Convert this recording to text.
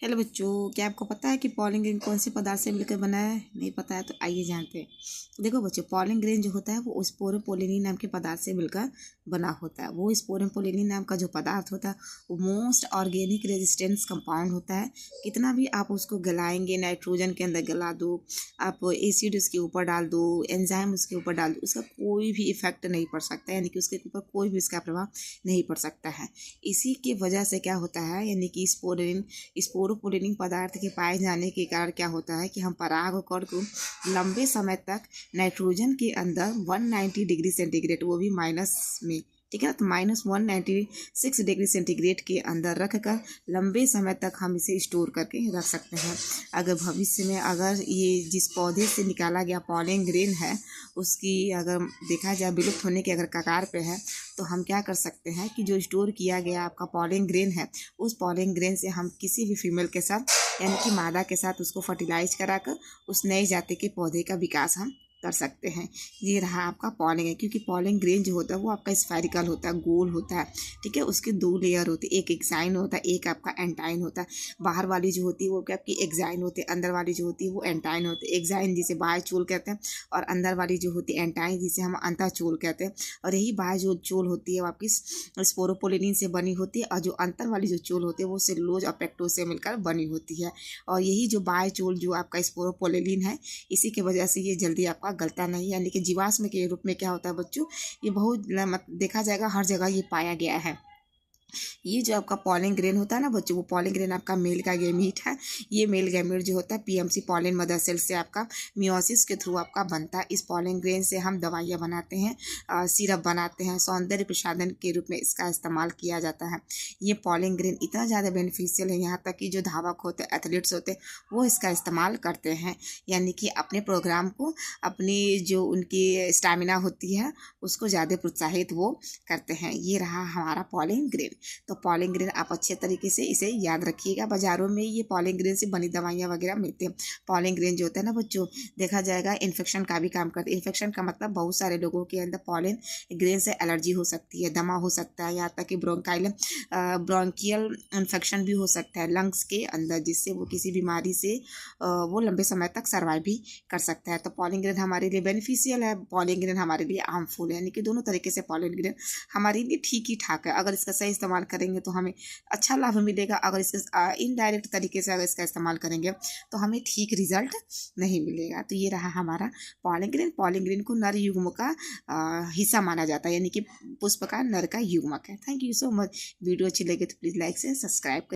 Hello बच्चों, क्या आपको पता है कि पॉलिन ग्रेन कौन से पदार्थ से मिलकर बना है? नहीं पता है तो आइए जानते हैं। देखो बच्चों, पॉलिन ग्रेन जो होता है वो स्पोरोपोलिनी नाम के पदार्थ से मिलकर बना होता है। वो स्पोरोपोलिनी नाम का जो पदार्थ होता है वो मोस्ट ऑर्गेनिक रेजिस्टेंस कंपाउंड होता है। कितना भी आप उसको गलाएंगे, नाइट्रोजन के अंदर गला दो, आप एसिड उसके ऊपर डाल दो, एंजाइम उसके ऊपर डाल दो, उसका कोई भी इफेक्ट नहीं पड़ सकता, यानी कि उसके ऊपर कोई भी उसका प्रभाव नहीं पड़ सकता है। इसी की वजह से क्या होता है, यानी कि स्पोरोपोलिनिक पदार्थ के पाए जाने के कारण क्या होता है कि हम परागकण को लंबे समय तक नाइट्रोजन के अंदर 190 डिग्री सेंटीग्रेड, वो भी माइनस में, ठीक है ना, तो -196 डिग्री सेंटीग्रेड के अंदर रख कर लंबे समय तक हम इसे स्टोर करके रख सकते हैं। अगर भविष्य में अगर ये जिस पौधे से निकाला गया पॉलिन ग्रेन है उसकी अगर देखा जाए विलुप्त होने के अगर कगार पे है, तो हम क्या कर सकते हैं कि जो स्टोर किया गया आपका पॉलिन ग्रेन है, उस पॉलिन ग्रेन से हम किसी भी फीमेल के साथ यानी कि मादा के साथ उसको फर्टिलाइज कराकर उस नई जाति के पौधे का विकास हम कर सकते हैं। ये रहा आपका पॉलिन है, क्योंकि पॉलिन ग्रेन जो होता है वो आपका स्फेरिकल होता है, गोल होता है, ठीक है। उसके 2 लेयर होते हैं, एक एक्साइन होता है, एक आपका एंटाइन होता है। बाहर वाली जो होती है वो क्या आपकी एक्साइन होती है, अंदर वाली जो होती है वो एंटाइन होती है। एक्साइन जिसे बाह्य चोल कहते हैं और अंदर वाली जो होती है एंटाइन जिसे हम अंतः चोल कहते हैं। और यही बाह्य जो चोल होती है वो आपकी स्पोरोपोलिनिन से बनी होती है, और जो अंतर वाली जो चोल होती है वो सेलुलोज और पेक्टोज से मिलकर बनी होती है। और यही जो बाह्य चोल जो आपका स्पोरोपोलिनिन है, इसी की वजह से ये जल्दी आपका गलता नहीं, यानी कि जीवाश्म के रूप में क्या होता है बच्चों, ये बहुत देखा जाएगा हर जगह ये पाया गया है। ये जो आपका पॉलिन ग्रेन होता है ना बच्चों, वो पॉलिन ग्रेन आपका मेल का गैमीट है। ये मेल गैमीट जो होता है पीएमसी पॉलिन मदर सेल से आपका मियोसिस के थ्रू आपका बनता है। इस पॉलिन ग्रेन से हम दवाइयाँ बनाते हैं, सिरप बनाते हैं, सौंदर्य प्रसाधन के रूप में इसका इस्तेमाल किया जाता है। ये पॉलिन ग्रेन इतना ज़्यादा बेनिफिशियल है, यहाँ तक कि जो धावक होते हैं, एथलीट्स होते हैं, वो इसका इस्तेमाल करते हैं, यानी कि अपने प्रोग्राम को, अपनी जो उनकी स्टैमिना होती है उसको ज़्यादा प्रोत्साहित वो करते हैं। ये रहा हमारा पॉलिन ग्रेन। तो पॉलिन ग्रेन आप अच्छे तरीके से इसे याद रखिएगा। बाज़ारों में ये पॉलिन ग्रेन से बनी दवाइयाँ वगैरह मिलती हैं। पॉलिन ग्रेन जो होता है ना बच्चों, देखा जाएगा इन्फेक्शन का भी काम करता है। इन्फेक्शन का मतलब बहुत सारे लोगों के अंदर पॉलिन ग्रेन से एलर्जी हो सकती है, दमा हो सकता है, यहाँ तक कि ब्रोंकियल इन्फेक्शन भी हो सकता है लंग्स के अंदर, जिससे वो किसी बीमारी से वो लंबे समय तक सर्वाइव भी कर सकता है। तो पॉलिन ग्रेन हमारे लिए बेनिफिशियल है, पॉलिन ग्रेन हमारे लिए हार्मफुल है, यानी कि दोनों तरीके से पॉलिन ग्रेन हमारे लिए ठीक ही ठाक है। अगर इसका सही इस्तेमाल करेंगे तो हमें अच्छा लाभ मिलेगा, अगर इसका इनडायरेक्ट तरीके से अगर इसका इस्तेमाल करेंगे तो हमें ठीक रिजल्ट नहीं मिलेगा। तो ये रहा हमारा पॉलिन ग्रेन। पॉलिन ग्रेन को नर युग्म का हिस्सा माना जाता है, यानी कि पुष्प का नर का युग्मक है। Thank you so much. Video अच्छी लगे तो प्लीज़ लाइक से सब्सक्राइब करें।